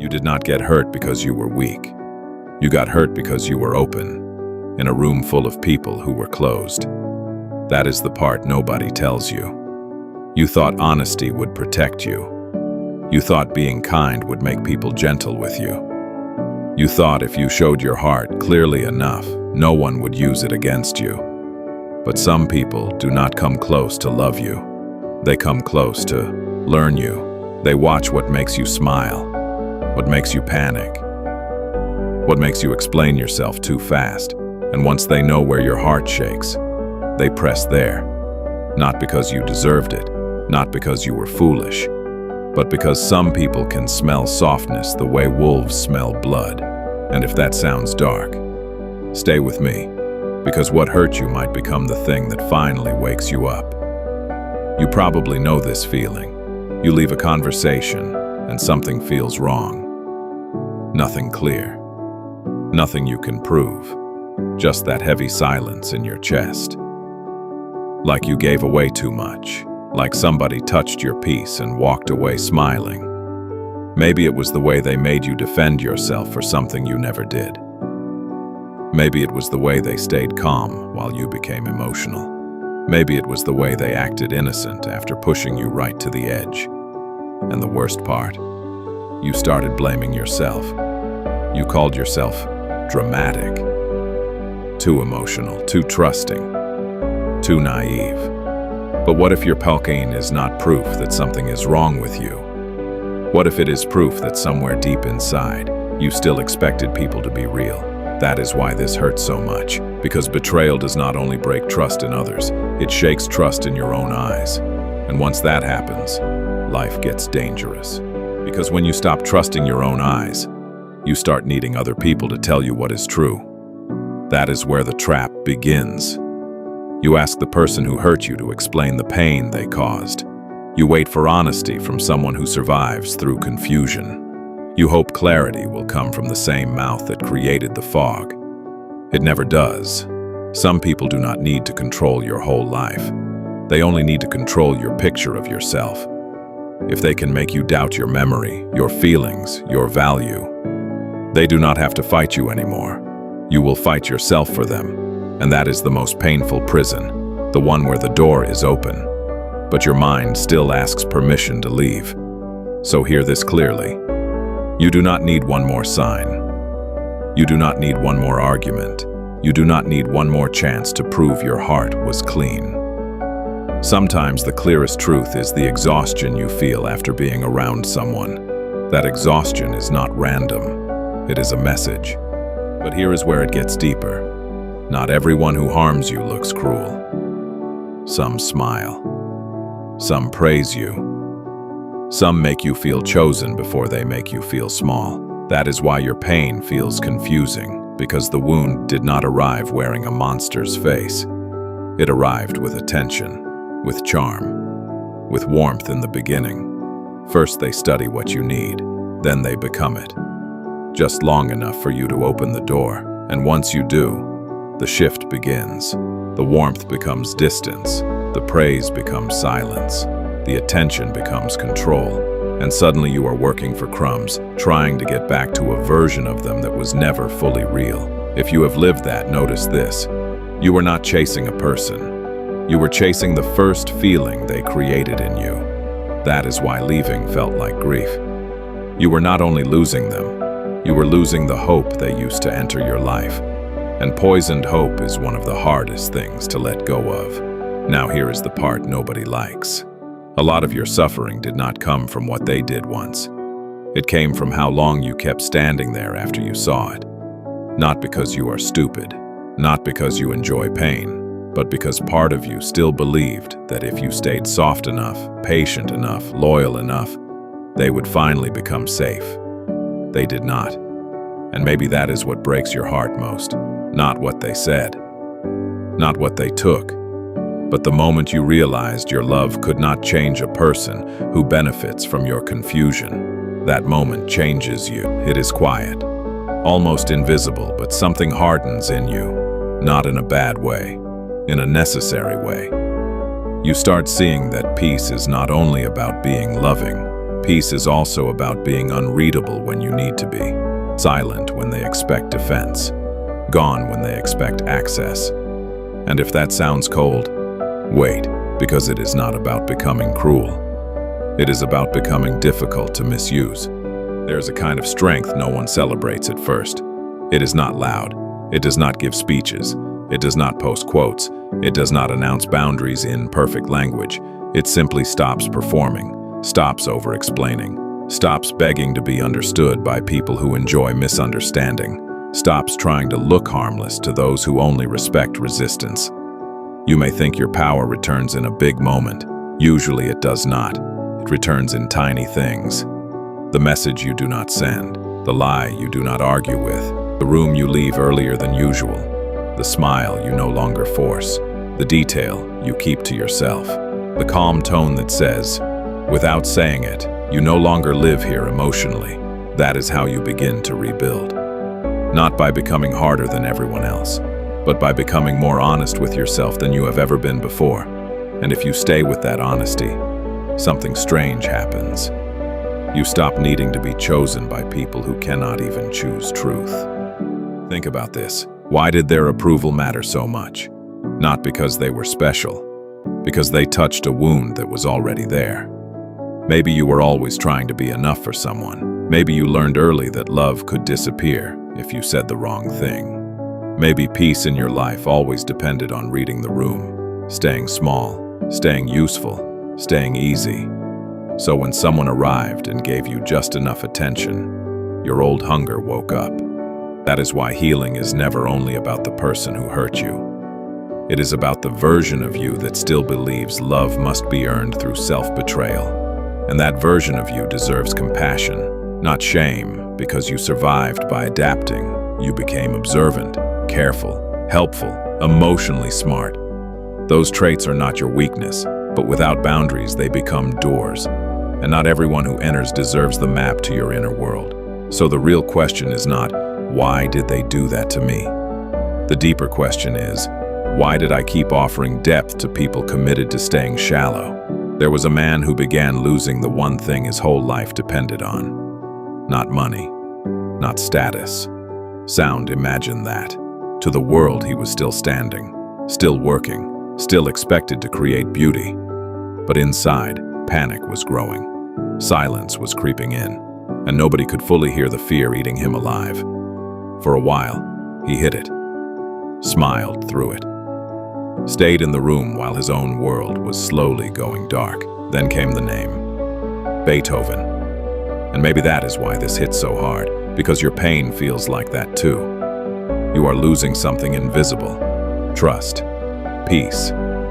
You did not get hurt because you were weak. You got hurt because you were open, in a room full of people who were closed. That is the part nobody tells you. You thought honesty would protect you. You thought being kind would make people gentle with you. You thought if you showed your heart clearly enough, no one would use it against you. But some people do not come close to love you. They come close to learn you. They watch what makes you smile, what makes you panic, what makes you explain yourself too fast. And once they know where your heart shakes, they press there. Not because you deserved it, not because you were foolish, but because some people can smell softness the way wolves smell blood. And if that sounds dark, stay with me, because what hurt you might become the thing that finally wakes you up. You probably know this feeling. You leave a conversation and something feels wrong. Nothing clear. Nothing you can prove. Just that heavy silence in your chest. Like you gave away too much. Like somebody touched your peace and walked away smiling. Maybe it was the way they made you defend yourself for something you never did. Maybe it was the way they stayed calm while you became emotional. Maybe it was the way they acted innocent after pushing you right to the edge. And the worst part, you started blaming yourself. You called yourself dramatic, too emotional, too trusting, too naive. But what if your pain is not proof that something is wrong with you? What if it is proof that somewhere deep inside, you still expected people to be real? That is why this hurts so much, because betrayal does not only break trust in others, it shakes trust in your own eyes. And once that happens, life gets dangerous. Because when you stop trusting your own eyes, you start needing other people to tell you what is true. That is where the trap begins. You ask the person who hurt you to explain the pain they caused. You wait for honesty from someone who survives through confusion. You hope clarity will come from the same mouth that created the fog. It never does. Some people do not need to control your whole life. They only need to control your picture of yourself. If they can make you doubt your memory, your feelings, your value, they do not have to fight you anymore. You will fight yourself for them. And that is the most painful prison, the one where the door is open, but your mind still asks permission to leave. So hear this clearly. You do not need one more sign. You do not need one more argument. You do not need one more chance to prove your heart was clean. Sometimes the clearest truth is the exhaustion you feel after being around someone. That exhaustion is not random. It is a message. But here is where it gets deeper. Not everyone who harms you looks cruel. Some smile. Some praise you. Some make you feel chosen before they make you feel small. That is why your pain feels confusing, because the wound did not arrive wearing a monster's face. It arrived with attention, with charm, with warmth in the beginning. First they study what you need, then they become it. Just long enough for you to open the door, and once you do, the shift begins. The warmth becomes distance. The praise becomes silence. The attention becomes control. And suddenly you are working for crumbs, trying to get back to a version of them that was never fully real. If you have lived that, notice this. You were not chasing a person. You were chasing the first feeling they created in you. That is why leaving felt like grief. You were not only losing them, you were losing the hope they used to enter your life. And poisoned hope is one of the hardest things to let go of. Now here is the part nobody likes. A lot of your suffering did not come from what they did once. It came from how long you kept standing there after you saw it. Not because you are stupid, not because you enjoy pain, but because part of you still believed that if you stayed soft enough, patient enough, loyal enough, they would finally become safe. They did not. And maybe that is what breaks your heart most. Not what they said, not what they took, but the moment you realized your love could not change a person who benefits from your confusion. That moment changes you. It is quiet, almost invisible, but something hardens in you, not in a bad way, in a necessary way. You start seeing that peace is not only about being loving. Peace is also about being unreadable when you need to be, silent when they expect defense, gone when they expect access. And if that sounds cold, wait, because it is not about becoming cruel. It is about becoming difficult to misuse. There is a kind of strength no one celebrates at first. It is not loud. It does not give speeches. It does not post quotes. It does not announce boundaries in perfect language. It simply stops performing, stops over-explaining, stops begging to be understood by people who enjoy misunderstanding, stops trying to look harmless to those who only respect resistance. You may think your power returns in a big moment. Usually it does not. It returns in tiny things. The message you do not send, the lie you do not argue with, the room you leave earlier than usual, the smile you no longer force, the detail you keep to yourself, the calm tone that says, without saying it, you no longer live here emotionally. That is how you begin to rebuild. Not by becoming harder than everyone else, but by becoming more honest with yourself than you have ever been before. And if you stay with that honesty, something strange happens. You stop needing to be chosen by people who cannot even choose truth. Think about this. Why did their approval matter so much? Not because they were special, because they touched a wound that was already there. Maybe you were always trying to be enough for someone. Maybe you learned early that love could disappear if you said the wrong thing. Maybe peace in your life always depended on reading the room, staying small, staying useful, staying easy. So when someone arrived and gave you just enough attention, your old hunger woke up. That is why healing is never only about the person who hurt you. It is about the version of you that still believes love must be earned through self-betrayal. And that version of you deserves compassion, not shame, because you survived by adapting. You became observant, careful, helpful, emotionally smart. Those traits are not your weakness, but without boundaries they become doors. And not everyone who enters deserves the map to your inner world. So the real question is not, why did they do that to me? The deeper question is, why did I keep offering depth to people committed to staying shallow? There was a man who began losing the one thing his whole life depended on. Not money, not status. Sound, imagine that. To the world he was still standing, still working, still expected to create beauty. But inside, panic was growing. Silence was creeping in, and nobody could fully hear the fear eating him alive. For a while, he hid it, smiled through it, stayed in the room while his own world was slowly going dark. Then came the name, Beethoven. And maybe that is why this hits so hard, because your pain feels like that too. You are losing something invisible, trust, peace,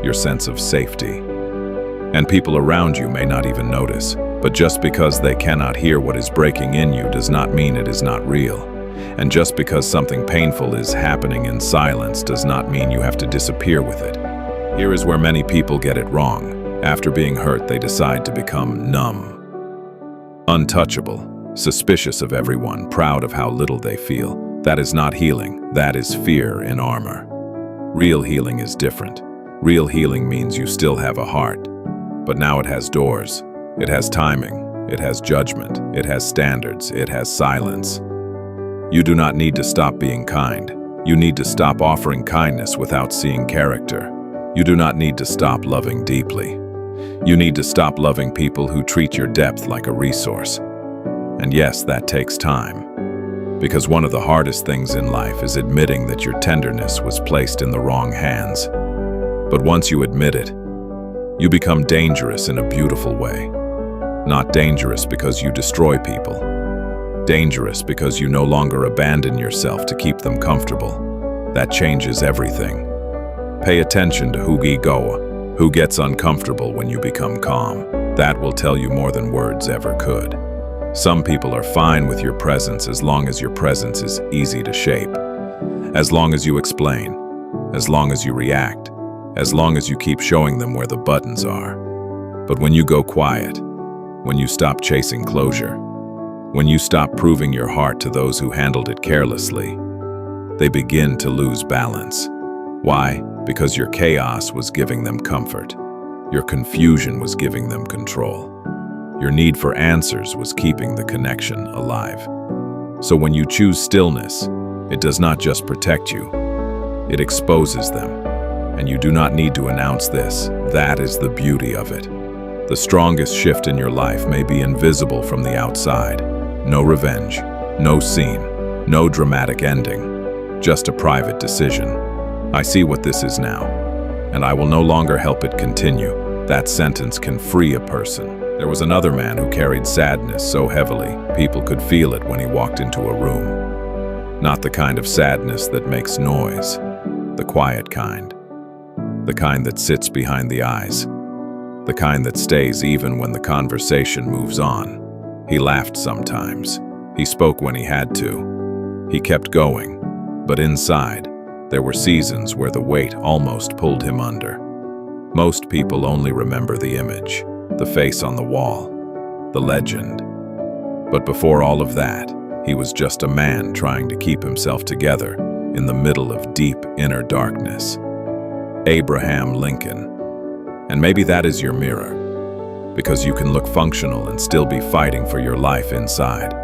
your sense of safety. And people around you may not even notice, but just because they cannot hear what is breaking in you does not mean it is not real. And just because something painful is happening in silence does not mean you have to disappear with it. Here is where many people get it wrong. After being hurt, they decide to become numb, untouchable, suspicious of everyone, proud of how little they feel. That is not healing. That is fear in armor. Real healing is different. Real healing means you still have a heart, but now it has doors. It has timing. It has judgment. It has standards. It has silence. You do not need to stop being kind. You need to stop offering kindness without seeing character. You do not need to stop loving deeply. You need to stop loving people who treat your depth like a resource. And yes, that takes time. Because one of the hardest things in life is admitting that your tenderness was placed in the wrong hands. But once you admit it, you become dangerous in a beautiful way. Not dangerous because you destroy people. Dangerous because you no longer abandon yourself to keep them comfortable. That changes everything. Pay attention to who gets uncomfortable when you become calm. That will tell you more than words ever could. Some people are fine with your presence as long as your presence is easy to shape. As long as you explain. As long as you react. As long as you keep showing them where the buttons are. But when you go quiet, when you stop chasing closure, when you stop proving your heart to those who handled it carelessly, they begin to lose balance. Why? Because your chaos was giving them comfort. Your confusion was giving them control. Your need for answers was keeping the connection alive. So when you choose stillness, it does not just protect you, it exposes them. And you do not need to announce this. That is the beauty of it. The strongest shift in your life may be invisible from the outside. No revenge, no scene, no dramatic ending, just a private decision. I see what this is now, and I will no longer help it continue. That sentence can free a person. There was another man who carried sadness so heavily, people could feel it when he walked into a room. Not the kind of sadness that makes noise, the quiet kind. The kind that sits behind the eyes. The kind that stays even when the conversation moves on. He laughed sometimes. He spoke when he had to. He kept going. But inside, there were seasons where the weight almost pulled him under. Most people only remember the image, the face on the wall, the legend. But before all of that, he was just a man trying to keep himself together in the middle of deep inner darkness. Abraham Lincoln. And maybe that is your mirror, because you can look functional and still be fighting for your life inside.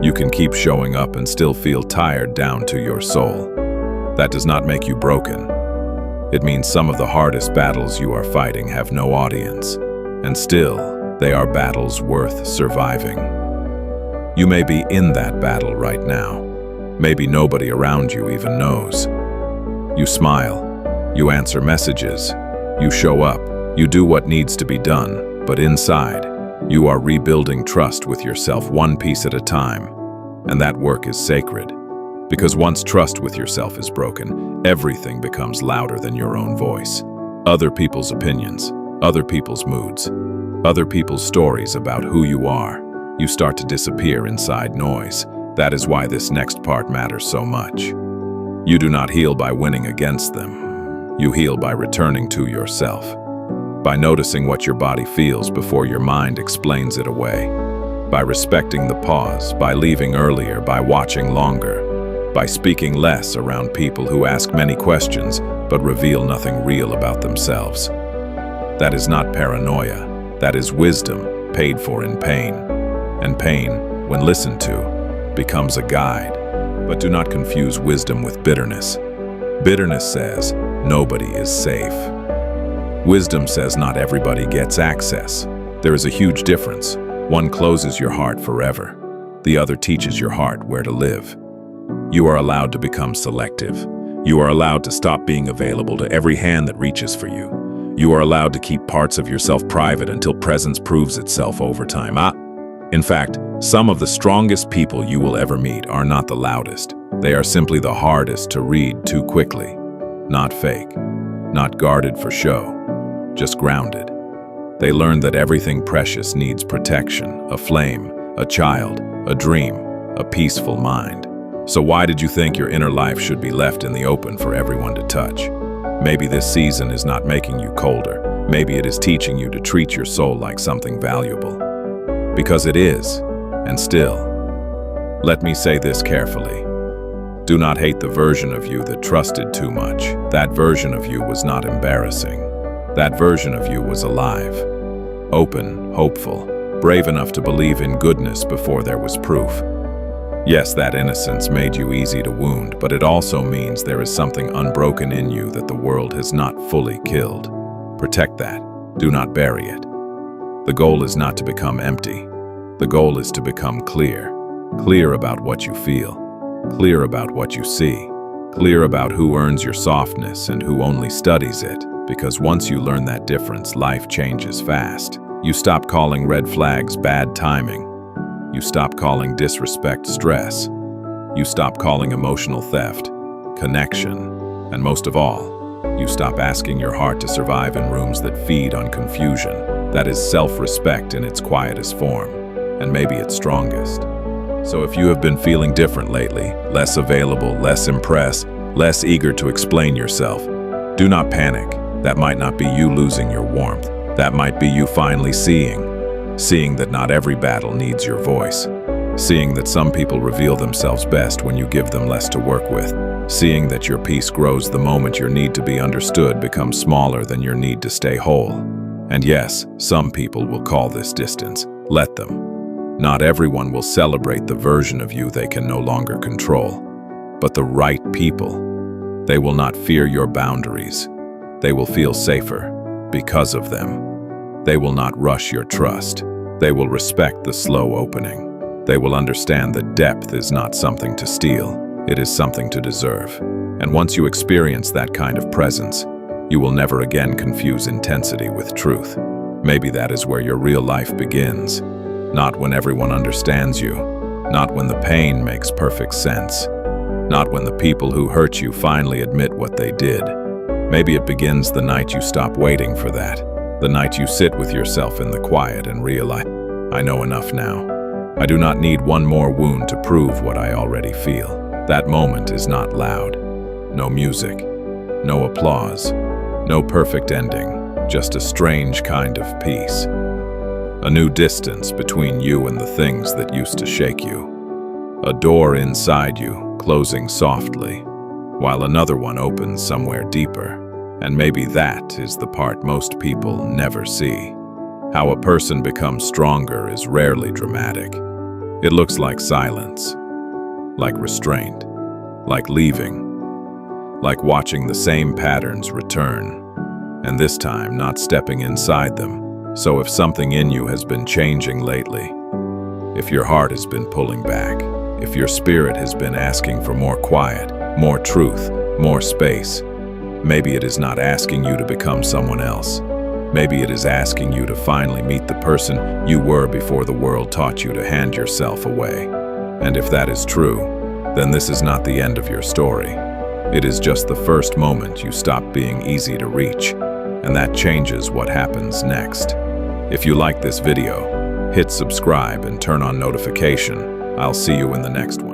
You can keep showing up and still feel tired down to your soul. That does not make you broken. It means some of the hardest battles you are fighting have no audience, and still, they are battles worth surviving. You may be in that battle right now. Maybe nobody around you even knows. You smile, you answer messages, you show up, you do what needs to be done, but inside, you are rebuilding trust with yourself one piece at a time, and that work is sacred. Because once trust with yourself is broken, everything becomes louder than your own voice. Other people's opinions, other people's moods, other people's stories about who you are. You start to disappear inside noise. That is why this next part matters so much. You do not heal by winning against them. You heal by returning to yourself. By noticing what your body feels before your mind explains it away. By respecting the pause, by leaving earlier, by watching longer. By speaking less around people who ask many questions but reveal nothing real about themselves. That is not paranoia. That is wisdom paid for in pain. And pain, when listened to, becomes a guide. But do not confuse wisdom with bitterness. Bitterness says, nobody is safe. Wisdom says not everybody gets access. There is a huge difference. One closes your heart forever. The other teaches your heart where to live. You are allowed to become selective. You are allowed to stop being available to every hand that reaches for you. You are allowed to keep parts of yourself private until presence proves itself over time. In fact, some of the strongest people you will ever meet are not the loudest. They are simply the hardest to read too quickly. Not fake, not guarded for show, just grounded. They learn that everything precious needs protection, a flame, a child, a dream, a peaceful mind. So why did you think your inner life should be left in the open for everyone to touch? Maybe this season is not making you colder. Maybe it is teaching you to treat your soul like something valuable. Because it is, and still. Let me say this carefully. Do not hate the version of you that trusted too much. That version of you was not embarrassing. That version of you was alive, open, hopeful, brave enough to believe in goodness before there was proof. Yes, that innocence made you easy to wound, but it also means there is something unbroken in you that the world has not fully killed. Protect that. Do not bury it. The goal is not to become empty. The goal is to become clear. Clear about what you feel. Clear about what you see. Clear about who earns your softness and who only studies it. Because once you learn that difference, life changes fast. You stop calling red flags bad timing. You stop calling disrespect stress. You stop calling emotional theft connection. And most of all, you stop asking your heart to survive in rooms that feed on confusion. That is self-respect in its quietest form, and maybe its strongest. So if you have been feeling different lately, less available, less impressed, less eager to explain yourself, do not panic. That might not be you losing your warmth. That might be you finally seeing that not every battle needs your voice. Seeing that some people reveal themselves best when you give them less to work with. Seeing that your peace grows the moment your need to be understood becomes smaller than your need to stay whole. And yes, some people will call this distance. Let them. Not everyone will celebrate the version of you they can no longer control, but the right people. They will not fear your boundaries. They will feel safer because of them. They will not rush your trust. They will respect the slow opening. They will understand that depth is not something to steal, it is something to deserve. And once you experience that kind of presence, you will never again confuse intensity with truth. Maybe that is where your real life begins. Not when everyone understands you, not when the pain makes perfect sense, not when the people who hurt you finally admit what they did. Maybe it begins the night you stop waiting for that, the night you sit with yourself in the quiet and realize, I know enough now. I do not need one more wound to prove what I already feel. That moment is not loud. No music, no applause, no perfect ending, just a strange kind of peace. A new distance between you and the things that used to shake you. A door inside you closing softly, while another one opens somewhere deeper. And maybe that is the part most people never see. How a person becomes stronger is rarely dramatic. It looks like silence, like restraint, like leaving, like watching the same patterns return, and this time not stepping inside them. So if something in you has been changing lately, if your heart has been pulling back, if your spirit has been asking for more quiet, more truth, more space, maybe it is not asking you to become someone else. Maybe it is asking you to finally meet the person you were before the world taught you to hand yourself away. And if that is true, then this is not the end of your story. It is just the first moment you stop being easy to reach, and that changes what happens next. If you like this video, hit subscribe and turn on notification. I'll see you in the next one.